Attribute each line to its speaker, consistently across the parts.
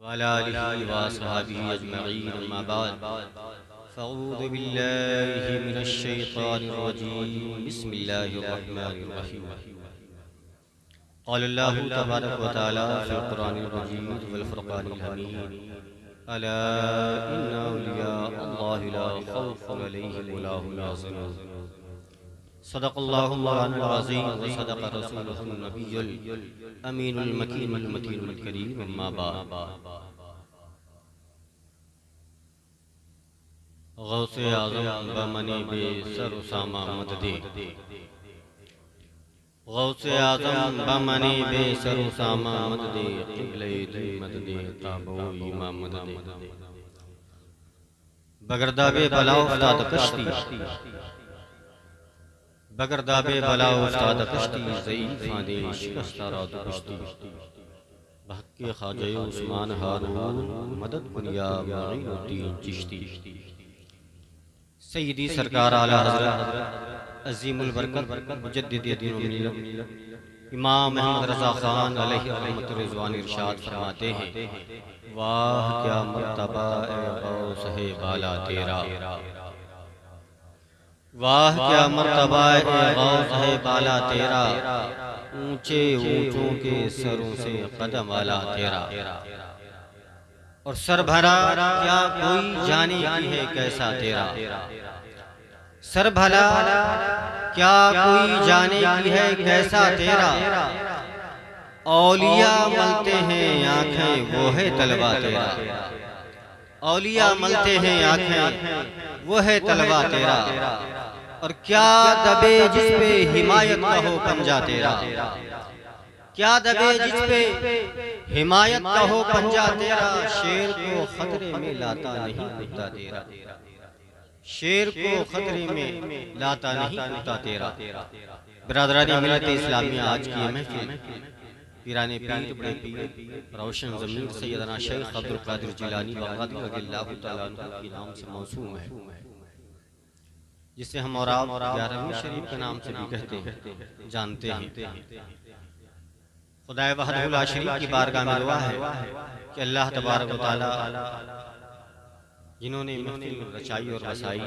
Speaker 1: وعلى آله وصحبه أجمعين أما بعد فأعوذ بالله من الشيطان الرجيم بسم الله الرحمن الرحيم قال الله تبارك وتعالى في القرآن المجيد والفرقان الحميد ألا إن أولياء الله لا خوف عليهم ولا هم يحزنون صدق الله مولانا العظيم وصدق رسوله النبي الأمين المكين المتين الكريم أما بعد غوث اعظم بمنی بے سر اسامہ مددے غوث اعظم بمنی بے سر اسامہ مددے قبلہ دی مددے تابو امام مددے بگرداب بلا افتاد کشتی بگرداب بلا افتاد کشتی ضعیفاں دے شکستہ رات کشتی بحق خواجہ عثمان ہارون مدد کنیا معین الدین چشتی سیدی سرکار اعلیٰ حضرت عظیم البرکت مجدد دین و ملت امام محمد رضا خان علیہ رحمت رضوان ارشاد فرماتے ہیں واہ کیا مرتبہ اے غوث ہے بالا تیرا واہ کیا مرتبہ اے غوث ہے بالا تیرا اونچے اونچوں کے سروں سے قدم والا تیرا اور سر بھرا کیا کوئی جانے کی ہے کیسا تیرا سر بھلا کیا کوئی جانے کی ہے کیسا تیرا اولیاء ملتے ہیں آنکھیں وہ ہے طلبہ تیرا اولیاء ملتے ہیں آنکھیں وہ ہے طلبہ تیرا اور کیا دبے جس پہ حمایت کا ہو پنجہ تیرا کیا دبے جس پہ حمایت کا ہو پنجہ تیرا شیر کو خطرے میں لاتا نہیں کتا تیرا شیر کو خطرے میں لاتا نہیں کتا تیرا برادرانی ملت اسلامیہ آج کی محفل پیران پیر بڑے پیر روشن ضمیر سیدنا شیخ عبدالقادر جیلانی بغدادی رضی اللہ تعالیٰ عنہ کے نام سے موسوم ہے جسے ہم اور آپ 11ویں شریف کے نام سے بھی کہتے ہیں جانتے ہیں خدا وحدہ لا شریک کی بارگاہ میں دعا ہے کہ اللہ تبارک و تعالی جنہوں نے محفل رچائی اور وسائی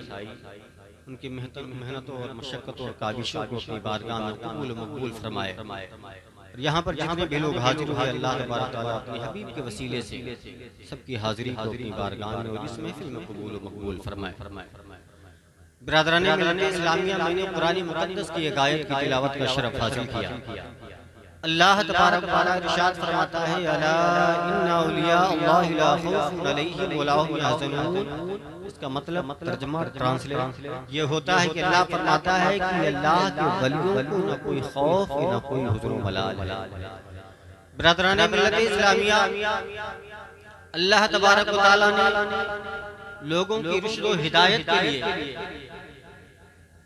Speaker 1: ان کی محنتوں اور مشقتوں اور کاوشوں کو اپنی بارگاہ میں قبول و مقبول فرمائے اور یہاں پر جتنے بھی لوگ حاضر ہوئے اللہ تبارک و تعالی اپنے حبیب کے وسیلے سے سب کی حاضری کو اپنی بارگاہ میں اور اس محفل میں قبول و مقبول فرمائے برادران ملت اسلامیہ میں نے قرآن مقدس کی ایک آیت کی تلاوت کا شرف حاصل کیا اللہ تبارک و تعالی ارشاد فرماتا ہے الا ان اولیاء اللہ لا خوف علیہم ولا هم يحزنون اس کا مطلب ترجمہ ٹرانسلیٹ یہ ہوتا ہے کہ اللہ فرماتا ہے کہ اللہ کے ولیوں کو نہ کوئی خوف نہ کوئی حزن و ملال ہے برادران ملت اسلامیہ اللہ تبارک و تعالی نے لوگوں کی رشد و ہدایت کے لیے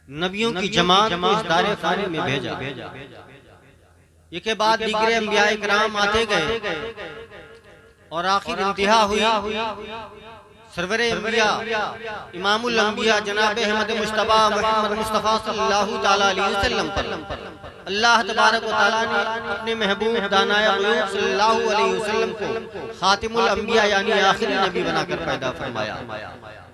Speaker 1: نبیوں کی جماعت کو اس دار فانی میں بھیجا یہ کے بعد دیگر انبیاء کرام آتے گئے اور آخر انتہا ہوئی سرور انبیاء امام الانبیاء جناب احمد مصطفیٰ محمد مصطفیٰ صلی اللہ علیہ وسلم پر اللہ تبارک و تعالی نے اپنے محبوب دانائے غیوب صلی اللہ علیہ وسلم کو خاتم الانبیاء یعنی آخری نبی بنا کر پیدا فرمایا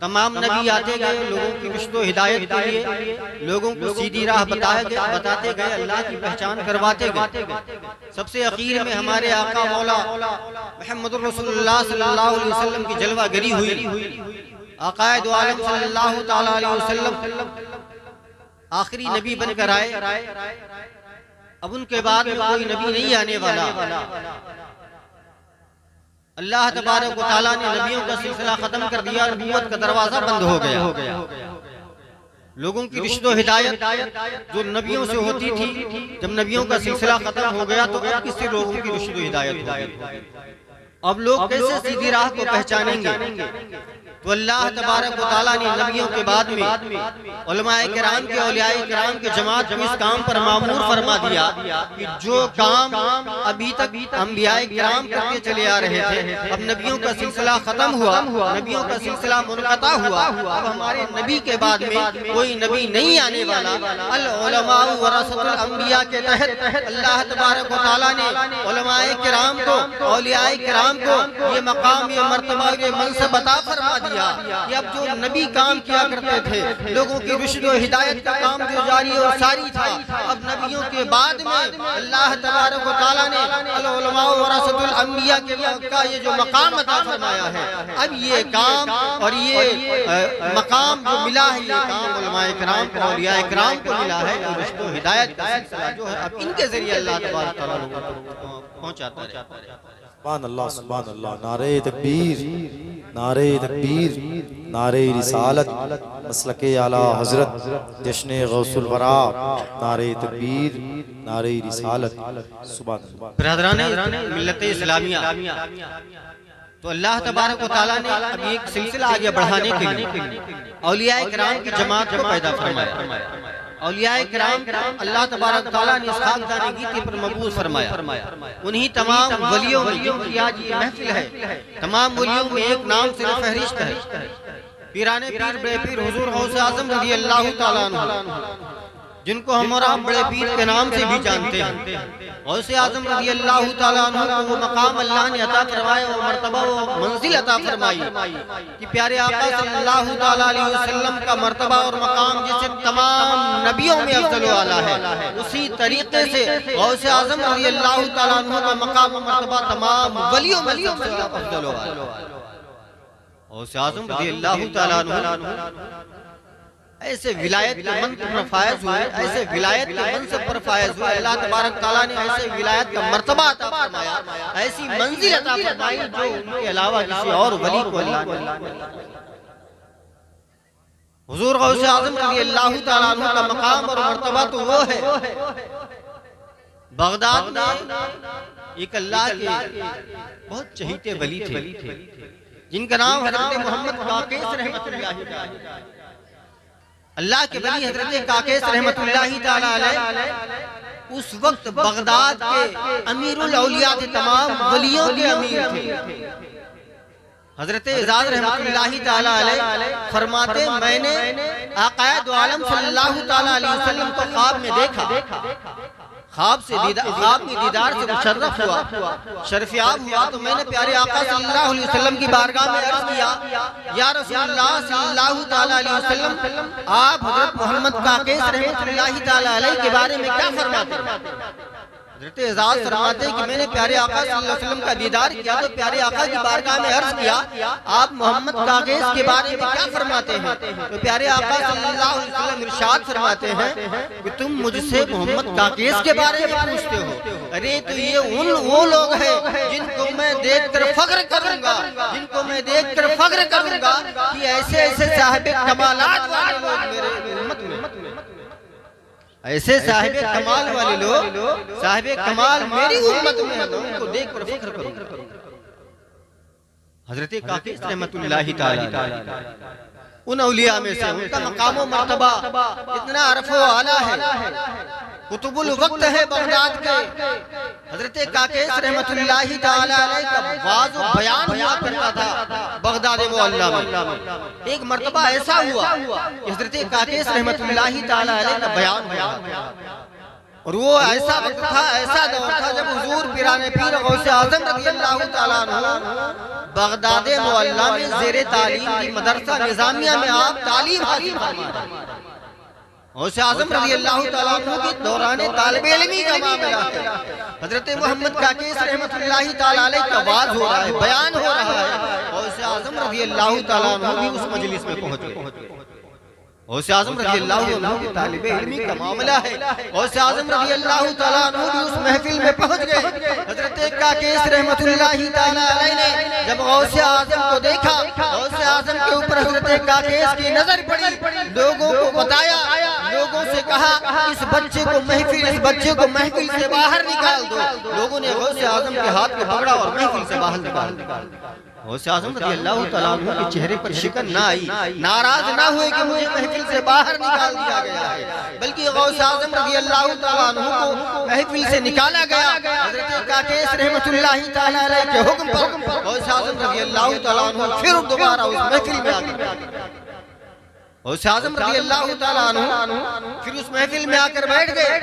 Speaker 1: تمام نبی آتے گئے لوگوں کی رشد و ہدایت کے لیے لوگوں کو سیدھی راہ بتاتے گئے اللہ کی پہچان کرواتے گئے سب سے اخیر میں ہمارے آقا مولا محمد رسول اللہ صلی اللہ علیہ وسلم کی جلوہ گری ہوئی آقا دو عالم صلی اللہ تعالی علیہ وسلم آخری نبی بن کر آئے اب ان کے بعد میں کوئی نبی نہیں آنے والا اللہ تبارک و تعالیٰ نے نبیوں کا سلسلہ ختم کر دیا نبوت کا دروازہ بند ہو گیا لوگوں کی رشد و ہدایت جو نبیوں سے ہوتی تھی جب نبیوں کا سلسلہ ختم ہو گیا تو اب کس سے لوگوں کی رشد و ہدایت ہوگی اب لوگ کیسے سیدھی راہ کو پہچانیں گے تو اللہ تبارک و تعالیٰ نے نبیوں کے بعد میں علماء کرام کے اولیاء کرام کے جماعت کو اس کام پر معمور فرما دیا کہ جو کام ابھی تک انبیاء کرام کرتے چلے آ رہے تھے، اب نبیوں کا سلسلہ ختم ہوا، نبیوں کا سلسلہ منقطع ہوا، اب ہمارے نبی کے بعد میں کوئی نبی نہیں آنے والا۔ العلماء ورثۃ الانبیاء کے تحت اللہ تبارک و تعالیٰ نے علماء کرام کو، اولیاء کرام کو یہ مقام، یہ مرتبہ، یہ منصب عطا فرما دیا کہ اب جو نبی کام کیا کرتے تھے، لوگوں کی رشد و ہدایت کا کام جو جاری اور ساری تھا، اب نبیوں کے بعد میں اللہ تبارک و تعالیٰ نے العلماء ورثۃ الانبیاء کا یہ جو مقام عطا فرمایا ہے، اب یہ کام اور یہ مقام جو ملا ہے، یہ کام علماء کرام کو، اولیاء کرام کو ملا ہے، اور رشد و ہدایت کا سلسلہ جو ہے اب ان کے ذریعے اللہ تبارک و تعالیٰ لوگوں کو پہنچاتا ہے۔
Speaker 2: سبحان اللہ، سبحان اللہ، نعرہ تکبیر، نعرہ تکبیر، نعرہ رسالت، مسلک اعلیٰ حضرت، جشن غوث الورا، نعرہ تکبیر، نعرہ رسالت، سبحان اللہ۔
Speaker 1: برادران ملت اسلامیہ، تو اللہ تبارک و تعالیٰ نے اب ایک سلسلہ آگے بڑھانے کے لیے اولیاء کرام کی جماعت کو پیدا فرمایا۔ اولیاء کرام اللہ تبارک و تعالیٰ نے اس خاکدان گیتی پر مبعوث فرمایا۔ انہی تمام ولیوں میں، جن کی آج یہ محفل ہے، تمام ولیوں میں ایک نام سے فہرست ہے، پیران پیر بڑے پیر حضور غوث اعظم رضی اللہ تعالیٰ عنہ، جن کو ہم اور آپ بڑے پیر کے نام سے بھی جانتے ہیں۔ غوث اعظم رضی اللہ تعالیٰ عنہ کو وہ مقام اللہ نے عطا فرمایا، وہ مرتبہ، وہ منزل عطا فرمائی کہ پیارے آقا صلی اللہ تعالیٰ علیہ وسلم کا مرتبہ اور مقام جسے تمام نبیوں میں افضل و اعلیٰ ہے، اسی طریقے سے غوث اعظم رضی اللہ تعالیٰ عنہ کا مقام و مرتبہ تمام ولیوں میں سب سے افضل و اعلیٰ۔ غوث اعظم رضی اللہ تعالیٰ عنہ ایسے ولایت کے منصب پر فائز ہوئے، ایسے ولایت کے منصب پر فائز ہوئے، اللہ تبارک تعالیٰ نے ایسے ولایت کا مرتبہ عطا فرمایا، ایسی منزل عطا فرمائی جو ان کے علاوہ کسی اور ولی کو اللہ نے۔ حضور غوث اعظم رضی اللہ تعالیٰ عنہ کا مقام اور مرتبہ تو وہ ہے، بغداد میں ایک اللہ کے بہت چہیتے ولی تھے، جن کا نام حضرت محمد کاکیس رحمت اللہ علیہ، اللہ کے ولی حضرت کاکیس رحمت اللہ تعالیٰ علیہ اس وقت بغداد کے امیر الاولیاء تھے، تمام ولیوں کے امیر تھے۔ حضرت اعزاز رحمت اللہ تعالیٰ علیہ فرماتے، میں نے آقا دو عالم صلی اللہ تعالیٰ علیہ وسلم کو خواب میں دیکھا، خواب میں دیدار سے مشرف ہوا، شرفیاب ہوا، تو میں نے پیارے آقا صلی اللہ علیہ وسلم کی بارگاہ میں عرض کیا، یا رسول اللہ صلی اللہ تعالیٰ علیہ وسلم، آپ حضرت محمد کاکیس رحمت اللہ تعالیٰ علیہ کے بارے میں کیا فرماتے ہیں؟ حضرت اعزاز فرماتے ہیں کہ میں نے پیارے آقا صلی اللہ علیہ وسلم کا دیدار کیا تو پیارے آقا کی بارگاہ میں عرض کیا، آپ محمد کاکیس کے بارے میں کیا فرماتے ہیں؟ تو پیارے آقا صلی اللہ علیہ وسلم ارشاد فرماتے ہیں کہ تم مجھ سے محمد کاکیس کے بارے میں پوچھتے ہو، ارے تو یہ وہ لوگ ہیں جن کو میں دیکھ کر فخر کروں گا، جن کو میں دیکھ کر فخر کروں گا کہ ایسے ایسے صاحب کمالات والے لوگ میرے امت میں، ایسے صاحب کمال والے لوگ، صاحب کمال میری امت میں ہیں، ان کو دیکھ کر فخر کروں۔ حضرت کاکیس رحمت اللہ تعالیٰ ان اولیاء میں سے، ان کا مقام و مرتبہ اتنا عرف و اعلیٰ ہے، قطب الوقت ہے بغداد کے۔ حضرت کاکیس رحمت اللہ تعالیٰ علیہ کا واعظ و بیان ہوا کرتا تھا بغداد معلیٰ میں۔ ایک مرتبہ ایسا ہوا کہ حضرت کاکیس رحمت اللہ تعالیٰ علیہ کا بیان ہوا، اور وہ ایسا وقت تھا، ایسا دور تھا جب حضور پیران پیر غوث اعظم رضی اللہ تعالیٰ عنہ بغداد معلیٰ میں زیر تعلیم کی مدرسہ نظامیہ میں آپ تعلیم حاصل فرما رہے ہیں۔ غوث اعظم رضی اللہ تعالیٰ عنہ کے دوران طالب علمی کا معاملہ ہے، حضرت محمد کاکیس رحمت اللہ تعالیٰ علیہ کا واعظ ہو رہا ہے، بیان ہو رہا ہے، غوث اعظم رضی اللہ تعالیٰ عنہ بھی اس مجلس میں پہنچ گئے۔ غوث اعظم رضی اللہ عنہ کے طالب علمی کا معاملہ ہے، غوث اعظم رضی اللہ تعالیٰ عنہ بھی اس محفل میں پہنچ گئے۔ حضرت کاکیس رحمت اللہ تعالیٰ علیہ نے جب غوث اعظم کو دیکھا، غوث اعظم کے اوپر حضرت کاکیس کی نظر پڑی، لوگوں کو بتایا، لوگوں سے کہا اس بچے کو محفل سے باہر نکال دو۔ لوگوں نے غوث اعظم کے ہاتھ کو پکڑا اور محفل سے باہر نکال دیا۔ غوث اعظم رضی اللہ تعالیٰ عنہ کے چہرے پر شکن نہ آئی، ناراض نہ ہوئے کہ مجھے محفل سے باہر نکال دیا گیا ہے، بلکہ غوث اعظم رضی اللہ تعالیٰ عنہ کو محفل سے نکالا گیا۔ حضرت کاکیس رحمت اللہ تعالیٰ علیہ کے حکم پر غوث اعظم رضی اللہ تعالیٰ عنہ پھر دوبارہ اس محفل میں آگئے۔ غوث اعظم رضی اللہ تعالیٰ عنہ پھر اس محفل میں آ کر بیٹھ گئے۔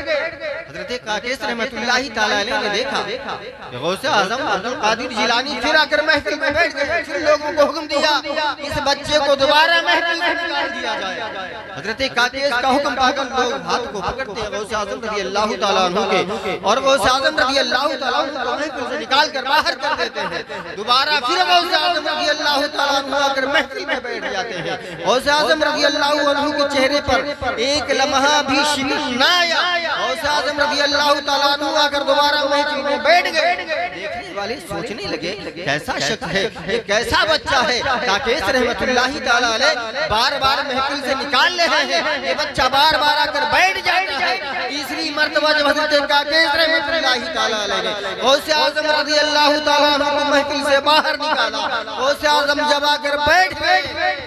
Speaker 1: حضرت کاکیس رحمت اللہ تعالیٰ علیہ نے دیکھا کہ غوث اعظم عبدالقادر جیلانی پھر آ کر محفل میں بیٹھ گئے۔ پھر لوگوں کو حکم دیا اس بچے کو دوبارہ محفل میں نکال دیا جائے۔ حضرت کاکیس کا حکم پا کر لوگ ہاتھ کو پکڑتے ہیں غوث اعظم رضی اللہ تعالیٰ عنہ کے، اور غوث اعظم رضی اللہ تعالیٰ عنہ کو محفل سے نکال کر باہر کر دیتے ہیں۔ دوبارہ پھر غوث اعظم رضی اللہ تعالیٰ عنہ آ کر محفل میں بیٹھ جاتے ہیں۔ غوث اعظم رضی اللہ عنہ کے چہرے پر ایک لمحہ بھی شکن نہ آیا۔ غوث اعظم رضی اللہ تعالیٰ عنہ آ کر دوبارہ محفل میں بیٹھ گئے۔ دیکھنے والے سوچنے لگے کیسا شخص ہے، یہ کیسا بچہ ہے، کاکیس رحمت اللہ تعالیٰ علیہ بار بار محفل سے نکال رہے ہیں، یہ بچہ بار بار آ کر بیٹھ جاتا ہے۔ تیسری مرتبہ جب حضرت کاکیس رحمت اللہ تعالیٰ علیہ نے غوث اعظم رضی اللہ تعالیٰ عنہ کو محفل سے باہر نکالا، غوث اعظم جب آ کر بیٹھ گئے،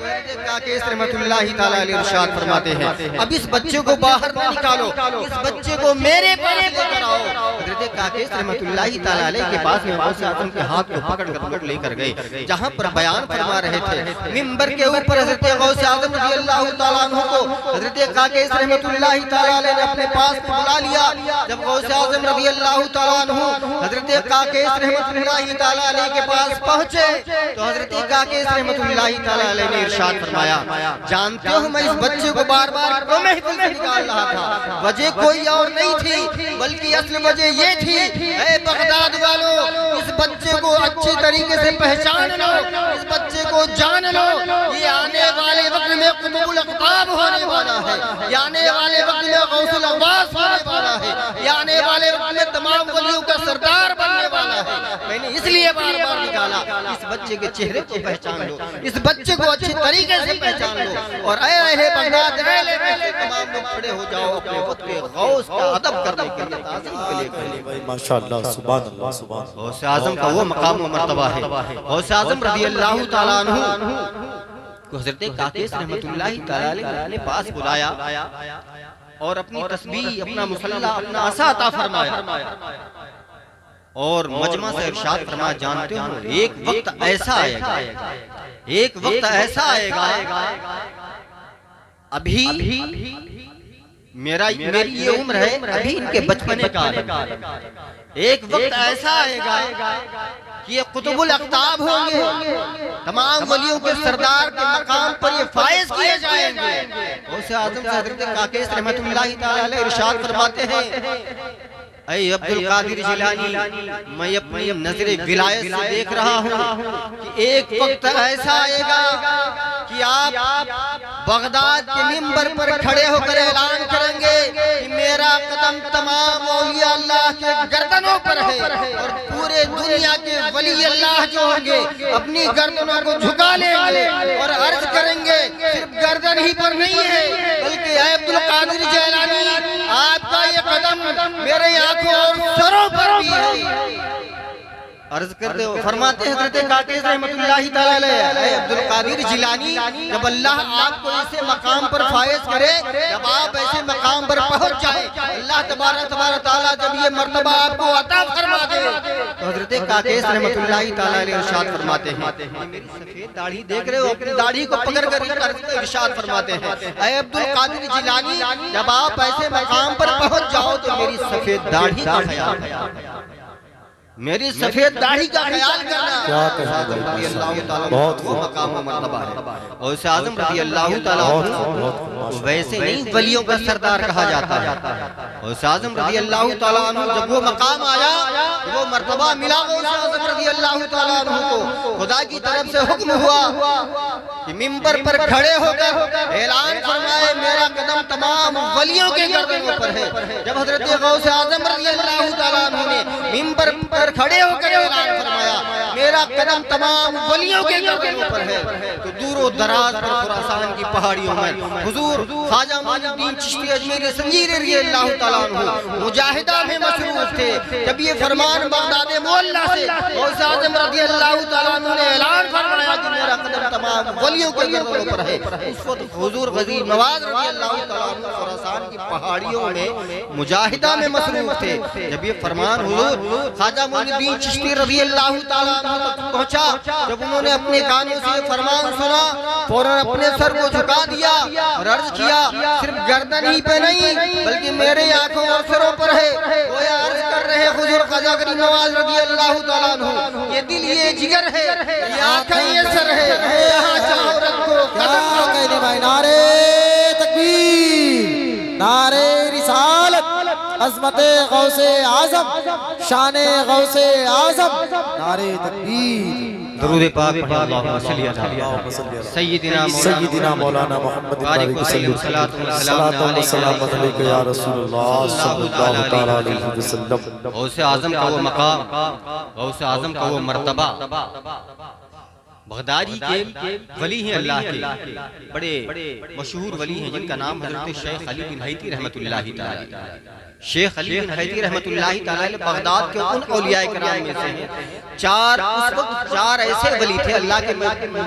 Speaker 1: حضرت کاکیس رحمت اللہ تعالیٰ علیہ ارشاد فرماتے ہیں اب اس بچے کو باہر نہ نکالو، اس بچے کو میرے پاس لے کر آؤ۔ حضرت کاکیس رحمت اللہ تعالیٰ علیہ کے پاس میں غوث اعظم کے ہاتھ کو پکڑ لے کر گئے، جہاں پر بیان فرما رہے تھے منبر کے اوپر حضرت غوث اعظم رضی اللہ تعالیٰ عنہ کو حضرت کاکیس رحمت اللہ تعالیٰ علیہ نے اپنے پاس بلا لیا۔ جب غوث اعظم رضی اللہ تعالیٰ عنہ حضرت کاکیس رحمت اللہ تعالیٰ علیہ کے پاس پہنچے تو حضرت کاکیس رحمت اللہ تعالیٰ علیہ نے ارشاد فرمایا جانتے ہو میں اس بچے کو بار بار محفل سے نکال رہا تھا، وجہ کوئی اور نہیں تھی بلکہ اصل وجہ یہ تھی اے بغداد والو اس بچے کو اچھی طریقے سے پہچان لو، اس بچے کو جان لو، یہ آنے والے وقت میں قطب الاقطاب ہونے والا ہے، یہ آنے والے وقت میں غوث الاغواث ہونے والا ہے، یہ آنے والے وقت میں تمام ولیوں کا سردار بننے والا ہے۔ میں نے اس لیے بار بار نکالا اس بچے کے چہرے کو پہچان لو، اس بچے کو اچھی طریقے سے پہچان لو، اور اے اہل بغداد تمام لوگ کھڑے ہو جاؤ اپنے وقت کے غوث کا ادب کرنے کے لیے، تعظیم کے لیے۔
Speaker 2: ماشاءاللہ سبحان اللہ سبحان اللہ۔
Speaker 1: غوث اعظم کا وہ مقام و مرتبہ ہے۔ غوث اعظم رضی اللہ تعالیٰ عنہ کو حضرت کاکیس رحمت اللہ تعالیٰ علیہ نے پاس بلایا اور اپنی تسبیح، اپنا مسلح، اپنا عصا عطا فرمایا اور مجمع سے ارشاد فرمایا جانتے ہو ایک وقت ایسا آئے گا، ایک وقت ایسا آئے گا ابھی میری یہ عمر ہے، ابھی ان کے بچپنے کا ایک وقت ایسا آئے گا کہ یہ قطب الاقطاب ہوں گے، تمام ولیوں کے سردار کے مقام پر یہ فائز کیے جائیں گے۔ غوث اعظم سے حضرت کاکیس رحمت اللہ تعالیٰ علیہ ارشاد فرماتے ہیں اے عبدالقادر جیلانی میں اپنی نظر ولایت سے دیکھ رہا ہوں کہ ایک وقت ایسا آئے گا کہ آپ بغداد کے منبر پر کھڑے ہو کر اعلان کریں گے کہ میرا قدم تمام اولیاء اللہ کے گردنوں پر ہے، اور پورے دنیا کے ولی اللہ جو ہوں گے اپنی گردنوں کو جھکا لیں گے اور عرض کریں گے صرف گردن ہی پر نہیں ہے بلکہ اے عبدالقادر جیلانی آپ کا یہ قدم میرے آنکھوں اور سروں پر بھی ہے۔ عرض کرتے ہو فرماتے حضرت کاکیس رحمت اللہ تعالیٰ علیہ اے عبدالقادر جیلانی جب اللہ آپ کو ایسے مقام پر فائز کرے، جب آپ ایسے مقام پر پہنچ جائے، اللہ تبارک تعالیٰ جب یہ مرتبہ آپ کو عطا فرما دے تو حضرت کاکیس رحمت اللہ تعالیٰ علیہ ارشاد فرماتے ہیں میری سفید داڑھی دیکھ رہے ہو، اپنی داڑھی کو پکڑ کر ارشاد فرماتے ہیں اے عبدالقادر جیلانی جب آپ ایسے مقام پر پہنچ جاؤ تو میری سفید داڑھی کا خیال ہے، میری سفید داڑھی کا خیال کرنا۔
Speaker 2: کیا کہا
Speaker 1: رضی اللہ تعالیٰ بہت وہ مقام و مرتبہ ہے۔ غوث اعظم رضی اللہ تعالیٰ عنہ ویسے نہیں ولیوں کا سردار کہا جاتا ہے۔ غوث اعظم رضی اللہ تعالیٰ عنہ جب وہ مقام آیا، وہ مرتبہ ملا غوث اعظم رضی اللہ تعالیٰ عنہ کو، خدا کی طرف سے حکم ہوا کہ منبر پر کھڑے ہو کر اعلان فرمائے میرا قدم تمام ولیوں کے گردنوں پر ہے۔ جب حضرت غوث اعظم رضی اللہ تعالیٰ عنہ نے منبر پر کھڑے ہو کر اعلان فرمایا میرا قدم تمام ولیوں کے گردنوں پر ہے، تو دور و دراز پر خراسان کی پہاڑیوں میں حضور خواجہ معین الدین چشتی اجمیری سنجیر رضی اللہ تعالیٰ عنہ مجاہدہ میں مصروف تھے۔ جب یہ فرمان بغداد معلیٰ سے غوث اعظم رضی اللہ تعالیٰ عنہ نے اعلان تمام ولیوں کے گردنوں پر ہے۔ اس وقت حضور غزیر نواز رضی اللہ تعالیٰ عنہ خراسان کی پہاڑیوں میں مجاہدہ میں مصروف تھے۔ جب یہ فرمان حضور خواجہ معین الدین چشتی رضی اللہ تعالیٰ عنہ تک پہنچا، جب انہوں نے اپنے کانوں سے یہ فرمان سنا، فوراً اپنے سر کو جھکا دیا اور عرض کیا، صرف گردن ہی پہ نہیں بلکہ میرے آنکھوں اور سروں پر ہے۔ گویا عرض کر رہے حضور خواجہ غریب نواز رضی اللہ تعالیٰ عنہ، یہ دل یہ جگر ہے، یہ آنکھیں یہ سر ہے، جہاں چاہو رکھو
Speaker 2: کیا کہنے بھائی، نعرہ تکبیر، نعرہ رسالت، عظمت غوث اعظم، شان غوث اعظم، نعرہ تکبیر۔
Speaker 1: درود پاک پڑھیں، اللہم صلی علی
Speaker 2: سیدنا مولانا محمد بارک وسلم، صلاۃ و سلام علیک یا رسول اللہ صلی اللہ تعالی علیہ وسلم۔
Speaker 1: غوث اعظم کا وہ مقام، غوث اعظم کا وہ مرتبہ، بغدادی کے ولی ہیں اللہ کے، بڑے مشہور ولی ہیں جن کا نام حضرت شیخ علی بن حیتی رحمت اللہ تعالی۔ شیخ علی بن حیتی رحمت اللہ تعالی بغداد کے ان اولیاء کرام میں سے ہیں۔ اس وقت چار ایسے ولی تھے اللہ کے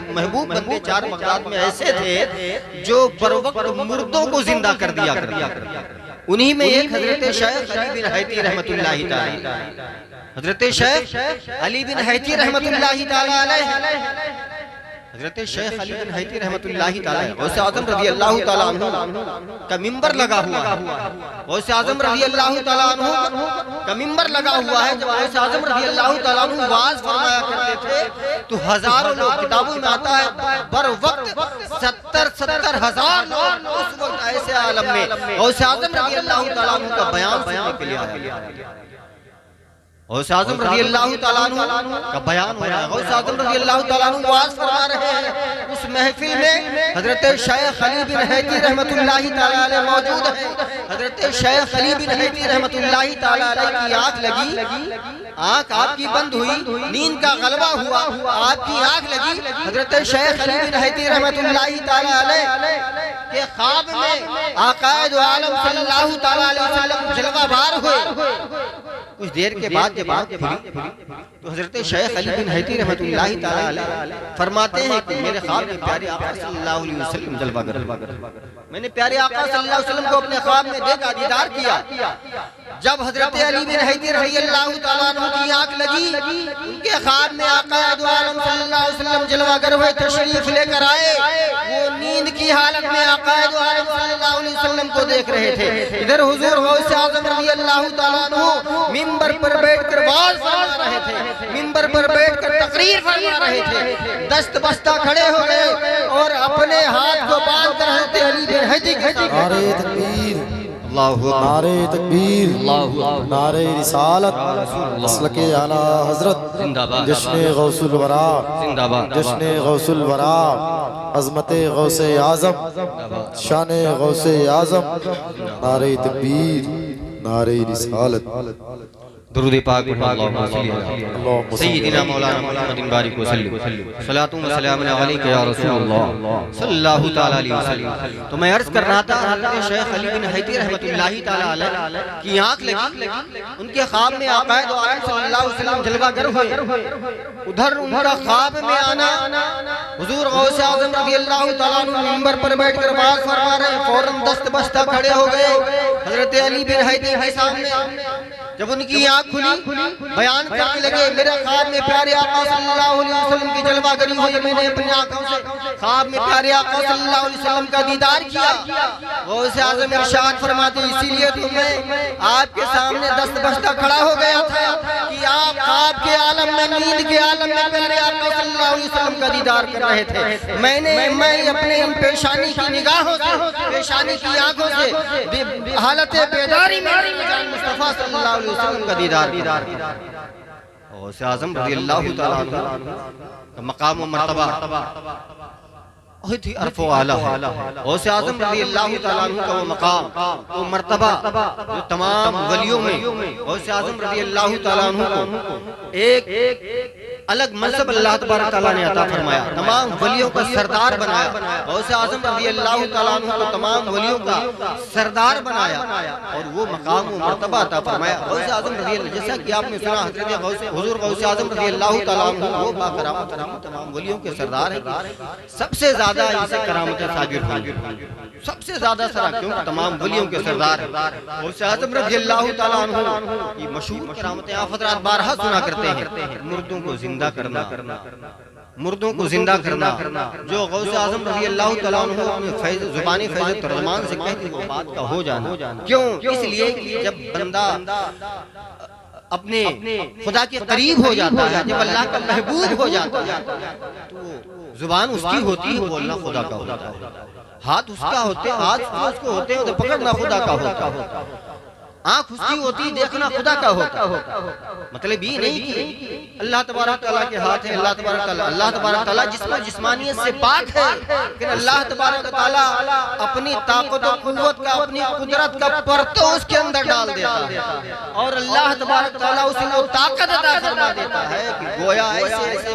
Speaker 1: محبوب بندے، چار بغداد میں ایسے تھے جو بروقت مردوں کو زندہ کر دیا کرتے۔ انہی میں ایک حضرت شیخ علی بن حیتی رحمت اللہ تعالی، حضرت شیخ علی بن حیتی رحمت اللہ تعالی علیہ، حضرت شیخ علی بن حیتی رحمت اللہ تعالی، غوث اعظم رضی اللہ تعالیٰ عنہ کا منبر لگا ہوا ہے۔ غوث اعظم رضی اللہ تعالیٰ عنہ کا منبر لگا ہوا ہے۔ جب غوث اعظم رضی اللہ تعالیٰ عنہ واز فرمایا کرتے تھے تو ہزاروں لوگ، کتابوں میں آتا ہے بر وقت 70 ہزار لوگ اس وقت ایسے عالم میں غوث اعظم رضی اللہ تعالیٰ عنہ کا بیان سننے کے لیے آیا۔ غوث اعظم رضی اللہ تعالیٰ عنہ کا بیان ہو رہا ہے، غوث اعظم رضی اللہ تعالیٰ عنہ واز فرما رہے ہیں۔ اس محفل میں حضرت شیخ علی بن حیتی رحمت اللہ تعالیٰ علیہ موجود ہے۔ حضرت شیخ علی بن حیتی رحمت اللہ تعالیٰ علیہ کی آنکھ لگی، آنکھ آپ کی بند ہوئی، نیند کا غلبہ ہوا، آپ کی آنکھ لگی۔ حضرت شیخ علی بن حیتی رحمت اللہ تعالیٰ علیہ کے خواب میں آقا دو عالم صلی اللہ تعالیٰ علیہ وسلم جلوہ بار ہوئے۔ کچھ دیر کے بعد جب آنکھ کھلی تو حضرت شیخ علی بن حیتی رحمت اللہ تعالیٰ علیہ فرماتے ہیں کہ میرے خواب میں پیارے آقا صلی اللہ علیہ وسلم جلوہ گر، میں نے پیارے آقا صلی اللہ علیہ وسلم کو اپنے خواب میں دیکھا، دیدار کیا۔ جب حضرت علی بن حیدر رضی اللہ تعالیٰ عنہ کی آنکھ لگی، ان کے خواب میں آقا دو عالم صلی اللہ علیہ وسلم جلوہ گر ہوئے تشریف لے کر آئے۔ وہ نیند کی حالت میں آقا دو عالم صلی اللہ علیہ وسلم کو دیکھ رہے تھے۔ ادھر حضور غوث اعظم رضی اللہ تعالیٰ عنہ منبر پر بیٹھ کر واز فرما رہے تھے، منبر پر بیٹھ کر تقریر فرما رہے تھے۔ دست بستہ کھڑے ہو گئے اور اپنے ہاتھ کو باندھ کر حضرت علی بن حیدر کی
Speaker 2: نعرہ تکبیر،
Speaker 1: اللہ
Speaker 2: نعرہ تکبیر، نعرہ رسالت، مسلک اعلیٰ حضرت، جشن غوث الورا، جشن غوث الورا، عظمت غوث اعظم، شان غوث اعظم، نعرہ تکبیر، نعرہ رسالت۔
Speaker 1: درود پاک اللہم صلی علی سیدنا مولانا محمد بارک وسلم، صلاۃ و سلام علیک یا رسول اللہ صلی اللہ تعالی علیہ وسلم۔ تو میں عرض کر رہا تھا حضرت شیخ علی بن حیدر رحمت اللہ تعالی علیہ کی آنکھ لگی، ان کے خواب میں آقا دو عالم صلی اللہ علیہ وسلم جلوہ گر ہوئے۔ ادھر ان کا خواب میں آنا، حضور غوث اعظم رضی اللہ تعالیٰ عنہ منبر پر بیٹھ کر واز فرما رہے ہیں، فوراً دست بستہ کھڑے ہو گئے حضرت علی بن حیدر کے سامنے۔ جب ان کی آنکھ کھلی، بیان کرنے لگے، میرے خواب میں پیارے آقا صلی اللہ علیہ وسلم کی جلوہ گری ہوئی، میں نے اپنی آنکھوں سے خواب میں پیارے آقا صلی اللہ علیہ وسلم کا دیدار کیا۔ غوث اعظم ارشاد فرماتے اسی لیے تو میں آپ کے سامنے دست بستہ کھڑا ہو گیا تھا کہ آپ خواب کے عالم میں، نیند کے عالم میں پیارے آقا صلی اللہ علیہ وسلم کا دیدار کر رہے تھے۔ میں اپنے ان پیشانی کی نگاہوں سے، پیشانی کی آنکھوں سے حالت بیداری میں مصطفیٰ صلی اللہ علیہ وسلم کا دیدار۔ غوث اعظم رضی اللہ تعالیٰ عنہ کا مقام و مرتبہ بہت ہی عرف و اعلیٰ ہے۔ غوث اعظم رضی اللہ تعالیٰ عنہ کا وہ مقام، وہ مرتبہ جو تمام ولیوں میں غوث اعظم رضی اللہ تعالیٰ عنہ کو ایک الگ منصب اللہ تبارک تعالیٰ نے عطا فرمایا، تمام ولیوں کا سردار بنایا، غوث اعظم رضی اللہ تعالیٰ عنہ کو تمام ولیوں کا سردار بنایا اور وہ مقام و مرتبہ عطا فرمایا۔ غوث اعظم رضی اللہ، جیسا کہ آپ نے سنا حضرت حضور غوث اعظم رضی اللہ تعالیٰ عنہ وہ با کرامت تمام ولیوں کے سردار ہیں، سب سے زیادہ ان سے کرامتیں صادر ہوئی، سب سے زیادہ سرا کیوں تمام ولیوں کے سردار غوث اعظم رضی اللہ تعالیٰ عنہ یہ مشہور کرامتیں آپ حضرات بارہا سنا کرتے ہیں، مردوں کو زندہ کرنا، مردوں کو زندہ کرنا، جو غوث اعظم رضی اللہ تعالیٰ عنہ اپنے زبانی فیض ترجمان سے کہتے وہ بات کا ہو جانا، کیوں؟ اس لیے کہ جب بندہ اپنے خدا کے قریب ہو جاتا ہے، جب اللہ کا محبوب ہو جاتا ہے تو زبان اس کی ہوتی ہے، بولنا خدا کا ہوتا ہے، ہاتھ اس کا ہوتے، ہاتھ اس کو ہوتے ہیں تو پکڑنا خدا کا ہوتا ہے، آنکھ اس کی ہوتی دیکھنا خدا کا ہوتا ہے۔ مطلب یہ نہیں کہ اللہ تبارک تعالیٰ کے ہاتھ ہیں، اللہ تبارک تعالیٰ جسم و جسمانیت سے پاک ہے، لیکن اللہ تبارک تعالیٰ اپنی طاقت و قوت کا، اپنی قدرت کا پرتو اس کے اندر ڈال دیتا ہے اور اللہ تبارک تعالیٰ اسے وہ طاقت عطا فرما دیتا ہے کہ گویا ایسے ایسے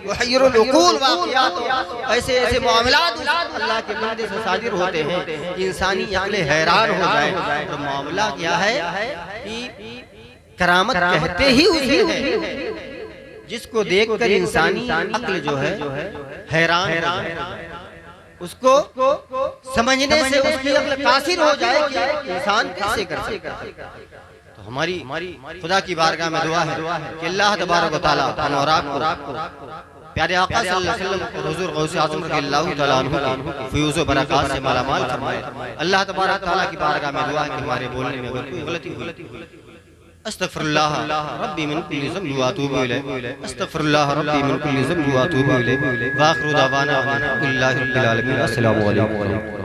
Speaker 1: محیر العقول واقعات، ایسے ایسے معاملات اللہ کے بندے سے صادر ہوتے ہیں، انسانی عقل حیران ہو جائے۔ تو معاملہ کیا ہے کہ کرامت کہتے ہی اسے ہے جس کو دیکھ کر انسانی عقل جو ہے حیران اس کو سمجھنے سے اس کی عقل قاصر ہو جائے کہ انسان کیسے کر سکتا ہے۔ تو ہماری خدا کی بارگاہ میں دعا ہے کہ اللہ تبارک و تعالیٰ ہم اور آپ کو پیارے آقا صلی اللہ علیہ وسلم اور حضور غوث اعظم رضی اللہ تعالیٰ عنہ کی فیوز و برکات سے مالا مال فرمائے۔ اللہ تبارک تعالیٰ کی بارگاہ میں دعا ہے کہ ہمارے بولنے میں اگر کوئی غلطی ہوئی استغفر اللہ ربی من کل ذنب واتوب الیہ، استغفر اللہ ربی من کل ذنب واتوب الیہ، وآخر دعوانا الحمد للہ رب العالمین، السلام علیکم۔